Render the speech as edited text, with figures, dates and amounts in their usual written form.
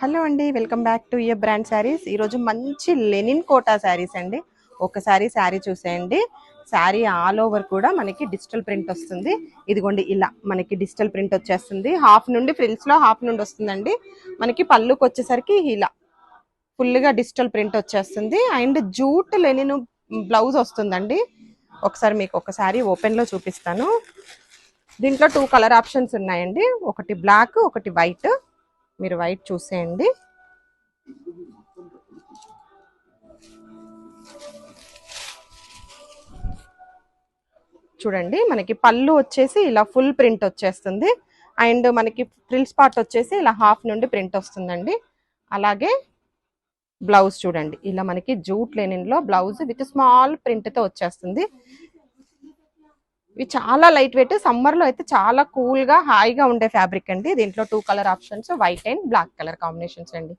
Hello అండి, welcome back to your brand saris. ఈరోజు మంచి లెనిన్ కోటా శారీస్ అండి. ఒకసారి శారీ చూసేయండి. శారీ ఆల్ ఓవర్ కూడా మనకి డిజిటల్ ప్రింట్ వస్తుంది. ఇదిగోండి ఇలా మనకి డిజిటల్ ప్రింట్ వచ్చేస్తుంది. హాఫ్ నుండి ఫ్రిల్స్ లో హాఫ్ నుండి వస్తుందండి. మనకి పళ్ళుకి వచ్చేసరికి ఇలా ఫుల్గా డిజిటల్ ప్రింట్ వచ్చేస్తుంది. అండ్ జూట్ లెనిన్ బ్లౌజ్ వస్తుందండి. ఒకసారి మీకు ఒకసారి ఓపెన్ లో చూపిస్తాను. దీంట్లో 2 కలర్ ఆప్షన్స్ ఉన్నాయండి. ఒకటి బ్లాక్, ఒకటి వైట్. మీరు వైట్ చూసేయండి. చూడండి, మనకి పళ్ళు వచ్చేసి ఇలా ఫుల్ ప్రింట్ వచ్చేస్తుంది. అండ్ మనకి ఫ్రిల్ స్పాట్ వచ్చేసి ఇలా హాఫ్ నుండి ప్రింట్ వస్తుందండి. అలాగే బ్లౌజ్ చూడండి, ఇలా మనకి జూట్ లెనిన్ లో బ్లౌజ్ విత్ స్మాల్ ప్రింట్ తో వచ్చేస్తుంది. ఇవి చాలా లైట్ వెయిట్, సమ్మర్ లో అయితే చాలా కూల్ గా హాయిగా ఉండే ఫ్యాబ్రిక్ అండి. దీంట్లో 2 colour options, white and black colour combinations అండి.